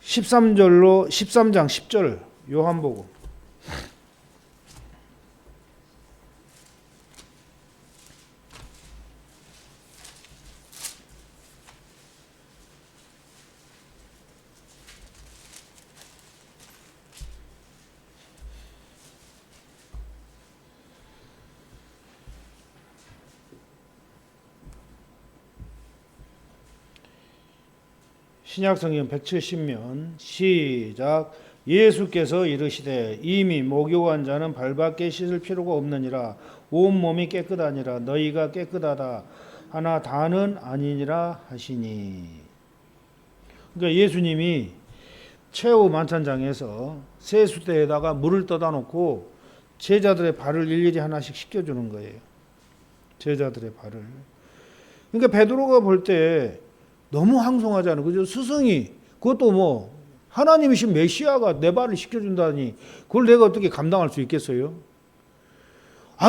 13절로 13장 10절 요한복음 신약성경 170면 시작. 예수께서 이르시되 이미 목욕한 자는 발밖에 씻을 필요가 없느니라. 온몸이 깨끗하니라. 너희가 깨끗하다 하나 다는 아니니라 하시니. 그러니까 예수님이 최후 만찬장에서 세수대에다가 물을 떠다 놓고 제자들의 발을 일일이 하나씩 씻겨주는 거예요. 제자들의 발을. 그러니까 베드로가 볼 때 너무 황송하잖아요. 그죠? 스승이 그것도 뭐 하나님이신 메시아가 내 발을 씻겨준다니 그걸 내가 어떻게 감당할 수 있겠어요?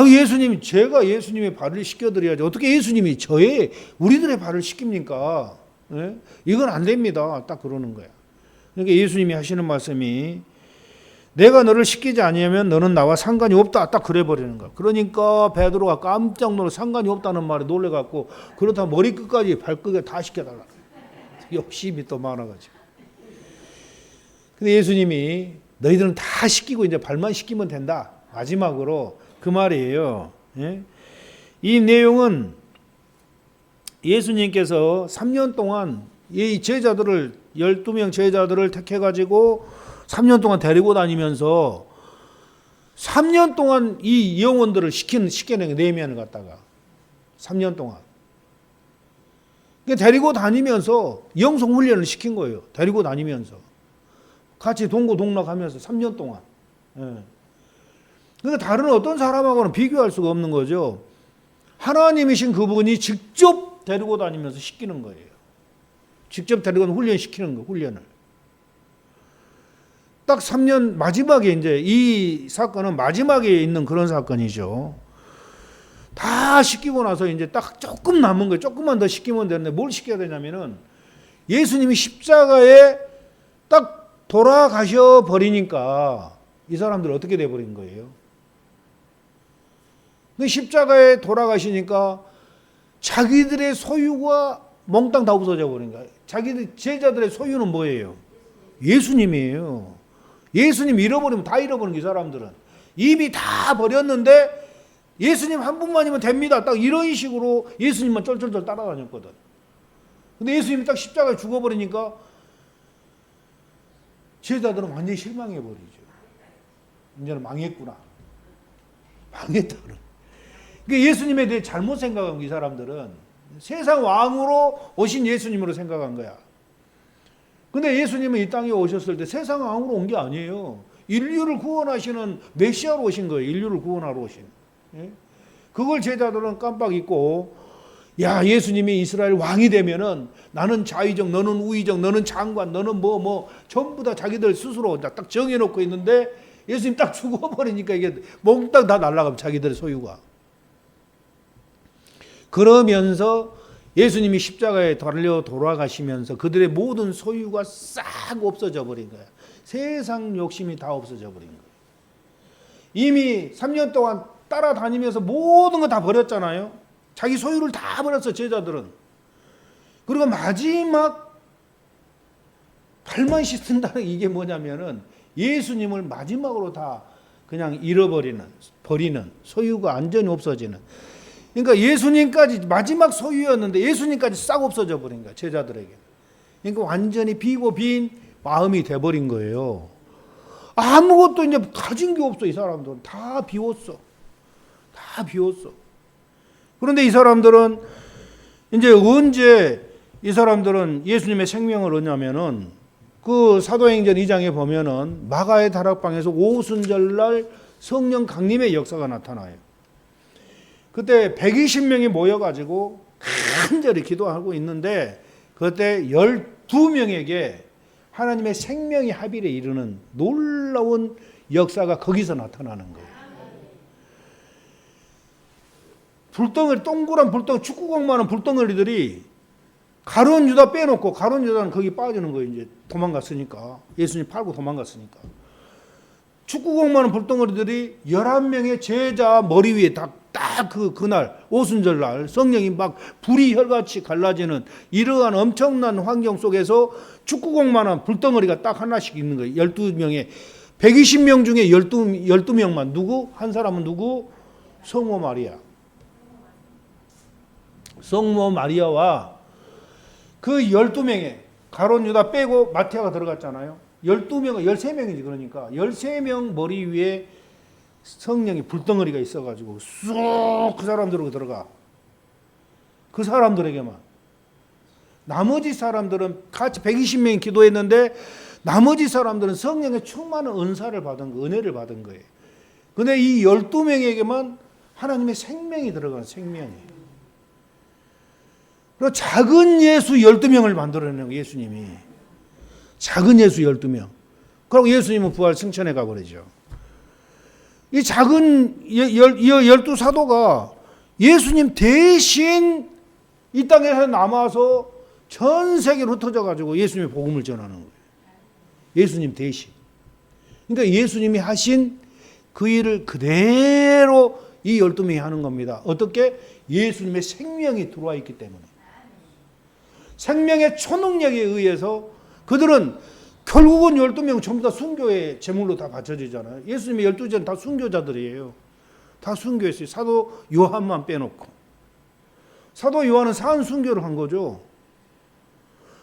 예수님이 제가 예수님의 발을 씻겨드려야지 어떻게 예수님이 우리들의 발을 씻깁니까? 예? 이건 안 됩니다. 딱 그러는 거야. 그러니까 예수님이 하시는 말씀이 내가 너를 씻기지 아니하면 너는 나와 상관이 없다. 딱 그래버리는 거야. 그러니까 베드로가 깜짝 놀라 상관이 없다는 말에 놀래갖고 그렇다면 머리끝까지 발끝에 다 씻겨달라. 욕심이 또 많아가지고. 근데 예수님이 너희들은 다 씻기고 이제 발만 씻기면 된다. 마지막으로 그 말이에요. 예? 이 내용은 예수님께서 3년 동안 이 제자들을 12명 제자들을 택해 가지고 3년 동안 데리고 다니면서 3년 동안 이 영혼들을 시켜낸 네면을 갖다가 3년 동안 데리고 다니면서 영성 훈련을 시킨 거예요. 데리고 다니면서 같이 동고동락하면서 3년 동안. 그러니까 다른 어떤 사람하고는 비교할 수가 없는 거죠. 하나님이신 그분이 직접 데리고 다니면서 시키는 거예요. 직접 데리고 훈련시키는 거, 훈련을. 딱 3년 마지막에 이제 이 사건은 마지막에 있는 그런 사건이죠. 다 시키고 나서 이제 딱 조금 남은 거예요. 조금만 더 시키면 되는데 뭘 시켜야 되냐면은 예수님이 십자가에 딱 돌아가셔 버리니까 이 사람들 어떻게 돼 버린 거예요? 십자가에 돌아가시니까 자기들의 소유가 몽땅 다 없어져 버린 거예요. 자기들 제자들의 소유는 뭐예요? 예수님이에요. 예수님 잃어버리면 다 잃어버린 이 사람들은. 이미 다 버렸는데 예수님 한 분만이면 됩니다. 딱 이런 식으로 예수님만 쫄쫄쫄 따라다녔거든. 근데 예수님이 딱 십자가에 죽어버리니까 제자들은 완전히 실망해버리죠. 이제는 망했구나. 망했다. 그러니까 예수님에 대해 잘못 생각한 이 사람들은 세상 왕으로 오신 예수님으로 생각한 거야. 근데 예수님은 이 땅에 오셨을 때 세상 왕으로 온 게 아니에요. 인류를 구원하시는 메시아로 오신 거예요. 인류를 구원하러 오신. 그걸 제자들은 깜빡 잊고, 야, 예수님이 이스라엘 왕이 되면은 나는 자의적, 너는 우의적, 너는 장관, 너는 전부 다 자기들 스스로 딱 정해놓고 있는데 예수님 딱 죽어버리니까 이게 몽땅 다 날아가면 자기들의 소유가. 그러면서 예수님이 십자가에 달려 돌아가시면서 그들의 모든 소유가 싹 없어져 버린 거야. 세상 욕심이 다 없어져 버린 거야. 이미 3년 동안 따라다니면서 모든 거 다 버렸잖아요. 자기 소유를 다 버렸어, 제자들은. 그리고 마지막 발만 씻는다는 이게 뭐냐면은 예수님을 마지막으로 다 그냥 버리는 소유가 완전히 없어지는. 그러니까 예수님까지 마지막 소유였는데 예수님까지 싹 없어져 버린 거야, 제자들에게. 그러니까 완전히 비고 빈 마음이 돼버린 거예요. 아무것도 이제 가진 게 없어, 이 사람들은. 다 비웠어. 다 비웠어. 그런데 이 사람들은 이제 언제 이 사람들은 예수님의 생명을 얻냐면은 그 사도행전 2장에 보면은 마가의 다락방에서 오순절날 성령 강림의 역사가 나타나요. 그때 120명이 모여가지고 간절히 기도하고 있는데 그때 12명에게 하나님의 생명이 합일에 이르는 놀라운 역사가 거기서 나타나는 거예요. 불덩어리, 동그란 불덩어리, 축구공만한 불덩어리들이 가룟 유다 빼놓고, 가룟 유다는 거기 빠지는 거예요. 이제 도망갔으니까. 예수님 팔고 도망갔으니까. 축구공만한 불덩어리들이 11명의 제자 머리 위에 딱 그날 오순절날 성령이 막 불이 혈같이 갈라지는 이러한 엄청난 환경 속에서 축구공만한 불덩어리가 딱 하나씩 있는 거예요. 12명의 120명 중에 12명만. 누구? 한 사람은 누구? 성모 마리아. 성모 마리아와 그 12명의 가룟 유다 빼고 마태가 들어갔잖아요. 12명, 13명이지. 그러니까 13명 머리 위에 성령이 불덩어리가 있어가지고 쑥 그 사람들로 들어가. 그 사람들에게만. 나머지 사람들은 같이 120명이 기도했는데 나머지 사람들은 성령의 충만한 은사를 받은 거, 은혜를 받은 거예요. 근데 이 12명에게만 하나님의 생명이 들어간 생명이. 그리고 작은 예수 12명을 만들어내는 예수님이. 작은 예수 12명. 그리고 예수님은 부활 승천해 가버리죠. 이 작은 12사도가 예수님 대신 이 땅에서 남아서 전 세계로 흩어져 가지고 예수님의 복음을 전하는 거예요. 예수님 대신. 그러니까 예수님이 하신 그 일을 그대로 이 12명이 하는 겁니다. 어떻게? 예수님의 생명이 들어와 있기 때문에. 생명의 초능력에 의해서 그들은 결국은 12명 전부 다 순교의 제물로 다 바쳐지잖아요. 예수님의 12제는 다 순교자들이에요. 다 순교했어요. 사도 요한만 빼놓고. 사도 요한은 사한 순교를 한 거죠.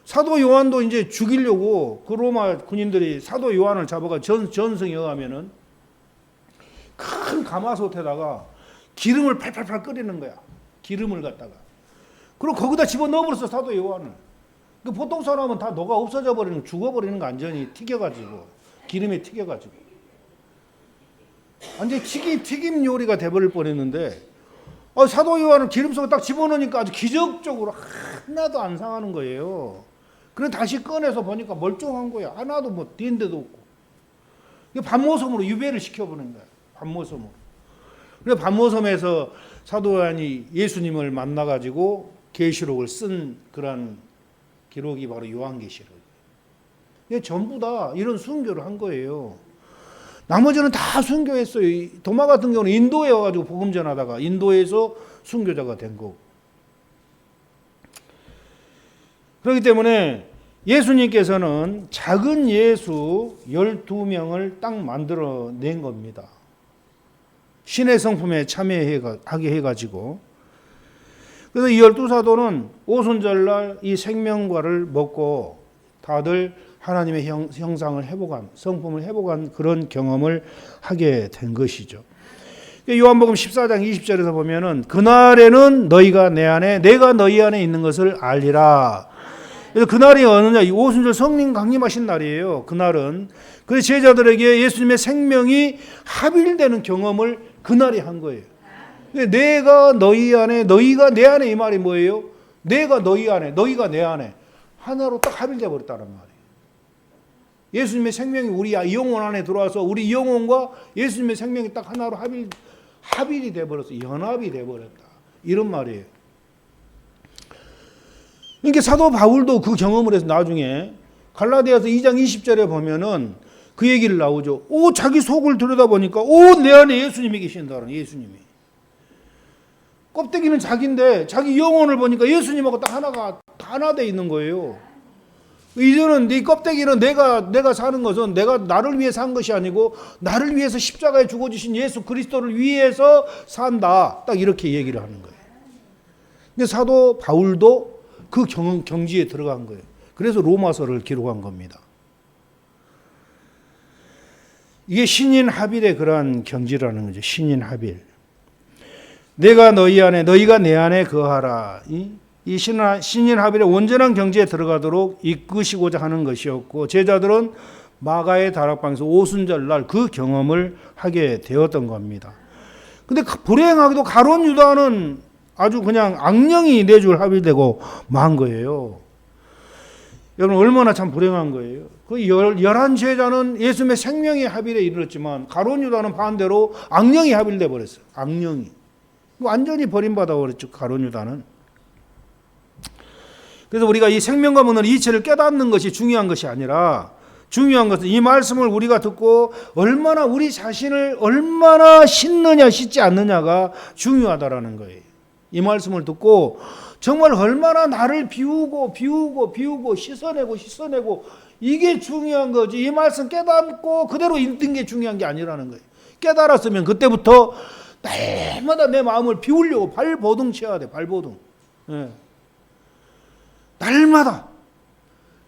사도 요한도 이제 죽이려고 그 로마 군인들이 사도 요한을 잡아가 전승에 의하면은 큰 가마솥에다가 기름을 팔팔팔 끓이는 거야. 기름을 갖다가. 그리고 거기다 집어 넣어버렸어, 사도 요한을. 보통 사람은 다 녹아 없어져 버리는, 죽어버리는 거 완전히 튀겨가지고. 기름에 튀겨가지고. 완전히 튀김 요리가 돼버릴 뻔했는데, 사도 요한을 기름 속에 딱 집어넣으니까 아주 기적적으로 하나도 안 상하는 거예요. 그래 다시 꺼내서 보니까 멀쩡한 거야. 하나도 뭐 뛴 데도 없고. 반모섬으로 유배를 시켜보는 거야. 반모섬으로. 그래 반모섬에서 사도 요한이 예수님을 만나가지고 계시록을 쓴 그런 기록이 바로 요한계시록. 전부 다 이런 순교를 한 거예요. 나머지는 다 순교했어요. 도마 같은 경우는 인도에 와가지고 복음 전하다가 인도에서 순교자가 된 거고. 그렇기 때문에 예수님께서는 작은 예수 12명을 딱 만들어낸 겁니다. 신의 성품에 참여하게 해가지고. 그래서 이 12사도는 오순절날 이 생명과를 먹고 다들 하나님의 형상을 회복한, 성품을 회복한 그런 경험을 하게 된 것이죠. 요한복음 14장 20절에서 보면은 그날에는 너희가 내 안에, 내가 너희 안에 있는 것을 알리라. 그래서 그날이 어느냐? 오순절 성령 강림하신 날이에요. 그날은. 그래서 제자들에게 예수님의 생명이 합일되는 경험을 그날이 한 거예요. 내가 너희 안에, 너희가 내 안에, 이 말이 뭐예요? 내가 너희 안에, 너희가 내 안에 하나로 딱 합일돼 버렸다는 말이에요. 예수님의 생명이 우리 영혼 안에 들어와서 우리 영혼과 예수님의 생명이 딱 하나로 합일이 돼 버렸어. 연합이 돼 버렸다. 이런 말이에요. 그러니까 사도 바울도 그 경험을 해서 나중에 갈라디아서 2장 20절에 보면은 그 얘기를 나오죠. 자기 속을 들여다보니까 내 안에 예수님이 계신다는, 예수님이. 껍데기는 자기인데 자기 영혼을 보니까 예수님하고 딱 하나 돼 있는 거예요. 이제는 네 껍데기는 내가 사는 것은 내가 나를 위해 산 것이 아니고 나를 위해서 십자가에 죽어주신 예수 그리스도를 위해서 산다. 딱 이렇게 얘기를 하는 거예요. 근데 사도 바울도 그 경지에 들어간 거예요. 그래서 로마서를 기록한 겁니다. 이게 신인 합일의 그러한 경지라는 거죠. 신인 합일. 내가 너희 안에, 너희가 내 안에 거하라. 이 신인 합일의 온전한 경지에 들어가도록 이끄시고자 하는 것이었고, 제자들은 마가의 다락방에서 오순절날 그 경험을 하게 되었던 겁니다. 근데 불행하게도 가룟 유다는 아주 그냥 악령이 내줄 합일되고 만 거예요. 여러분 얼마나 참 불행한 거예요. 그 11제자는 예수님의 생명의 합일에 이르렀지만 가룟 유다는 반대로 악령이 합일돼 버렸어요. 악령이. 완전히 버림받아 버렸죠. 가룟 유다는. 그래서 우리가 이 생명과 먹는 이체를 깨닫는 것이 중요한 것이 아니라 중요한 것은 이 말씀을 우리가 듣고 얼마나 우리 자신을 얼마나 씻느냐 씻지 않느냐가 중요하다라는 거예요. 이 말씀을 듣고 정말 얼마나 나를 비우고 씻어내고 이게 중요한 거지. 이 말씀 깨닫고 그대로 읽는 게 중요한 게 아니라는 거예요. 깨달았으면 그때부터 날마다 내 마음을 비우려고 발버둥 쳐야 돼. 발버둥. 예. 날마다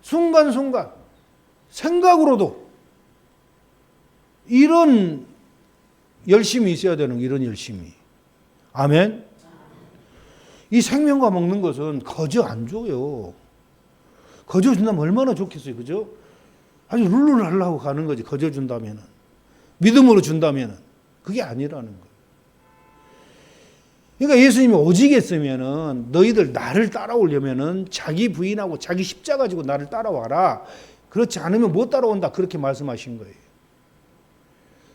순간순간 생각으로도 이런 열심이 있어야 되는, 이런 열심이. 아멘. 이 생명과 먹는 것은 거저 안 줘요. 거저 준다면 얼마나 좋겠어요. 그죠? 아주 룰루랄라고 가는 거지. 거저 준다면은. 믿음으로 준다면은. 그게 아니라는 거예요. 그러니까 예수님이 오직했으면은 너희들 나를 따라오려면은 자기 부인하고 자기 십자가 가지고 나를 따라와라. 그렇지 않으면 못 따라온다. 그렇게 말씀하신 거예요.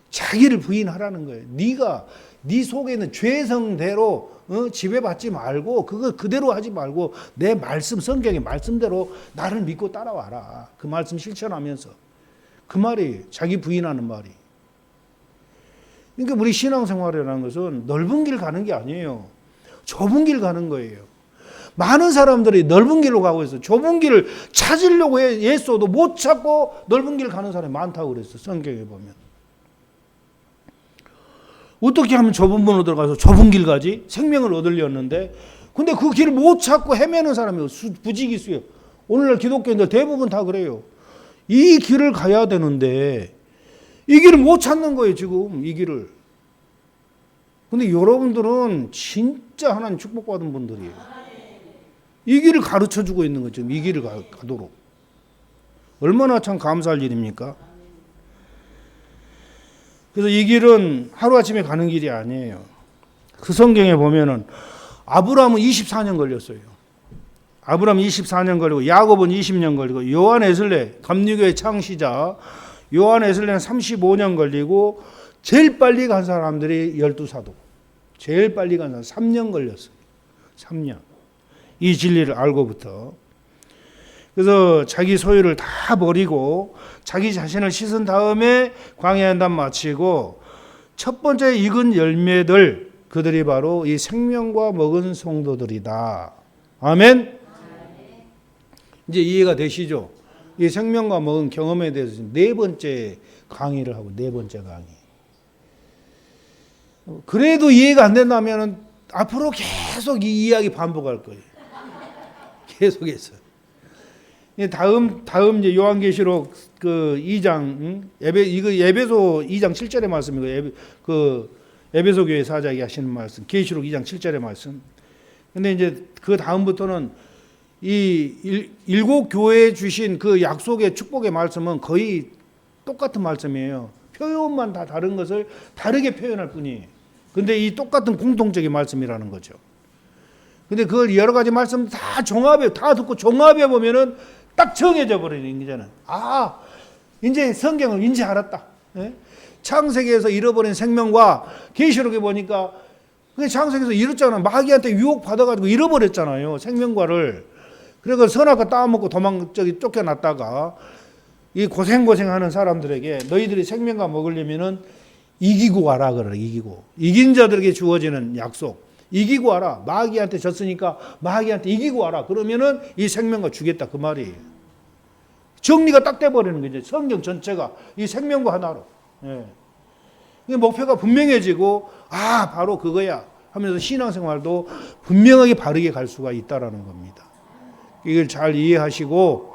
자기를 부인하라는 거예요. 네가 네 속에 있는 죄성대로 지배받지 말고 그거 그대로 하지 말고 내 말씀, 성경의 말씀대로 나를 믿고 따라와라. 그 말씀 실천하면서. 그 말이 자기 부인하는 말이. 그러니까 우리 신앙생활이라는 것은 넓은 길 가는 게 아니에요. 좁은 길 가는 거예요. 많은 사람들이 넓은 길로 가고 있어요. 좁은 길을 찾으려고 애써도 못 찾고 넓은 길 가는 사람이 많다고 그랬어요. 성경에 보면. 어떻게 하면 좁은 문으로 들어가서 좁은 길 가지? 생명을 얻으려는데 근데 그 길을 못 찾고 헤매는 사람이 부지기수예요. 오늘날 기독교인들 대부분 다 그래요. 이 길을 가야 되는데 이 길을 못 찾는 거예요, 지금 이 길을. 근데 여러분들은 진짜 하나님 축복받은 분들이에요. 이 길을 가르쳐 주고 있는 거죠. 이 길을 가도록. 얼마나 참 감사할 일입니까? 그래서 이 길은 하루아침에 가는 길이 아니에요. 그 성경에 보면은 아브라함은 24년 걸렸어요. 아브라함 24년 걸리고 야곱은 20년 걸리고 요한 에슬레 감리교의 창시자 요한 에슬레는 35년 걸리고 제일 빨리 간 사람들이 12사도. 제일 빨리 간 사람 3년 걸렸어요. 3년. 이 진리를 알고부터. 그래서 자기 소유를 다 버리고 자기 자신을 씻은 다음에 광야 연단 마치고 첫 번째 익은 열매들 그들이 바로 이 생명과 먹은 성도들이다. 아멘. 이제 이해가 되시죠? 이 생명과 먹은 경험에 대해서 네 번째 강의를 하고 네 번째 강의. 그래도 이해가 안 된다면 앞으로 계속 이 이야기 반복할 거예요. 계속해서. 다음 이제 요한계시록 그 2장 이거 에베소 2장 7절의 말씀이고 에베소 교회 사장이 하시는 말씀. 계시록 2장 7절의 말씀. 근데 이제 그 다음부터는 이 일곱 교회에 주신 그 약속의 축복의 말씀은 거의 똑같은 말씀이에요. 표현만 다 다른 것을 다르게 표현할 뿐이에요. 근데 이 똑같은 공통적인 말씀이라는 거죠. 근데 그걸 여러 가지 말씀 다 듣고 종합해 보면은 딱 정해져 버리는 거잖아요. 아, 이제 성경을 인지 알았다. 예? 창세기에서 잃어버린 생명과 계시록에 보니까 그 창세기에서 잃었잖아. 마귀한테 유혹 받아가지고 잃어버렸잖아요. 생명과를. 그래서 선악과 따먹고 쫓겨났다가 이 고생하는 사람들에게 너희들이 생명과 먹으려면은 이기고 와라 그래. 이긴 자들에게 주어지는 약속. 이기고 와라. 마귀한테 졌으니까 마귀한테 이기고 와라. 그러면은 이 생명과 주겠다 그 말이에요. 정리가 딱 돼버리는 거죠. 성경 전체가 이 생명과 하나로. 예. 목표가 분명해지고 바로 그거야 하면서 신앙생활도 분명하게 바르게 갈 수가 있다라는 겁니다. 이걸 잘 이해하시고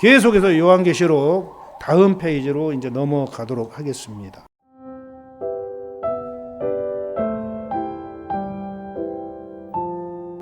계속해서 요한계시록 다음 페이지로 이제 넘어가도록 하겠습니다.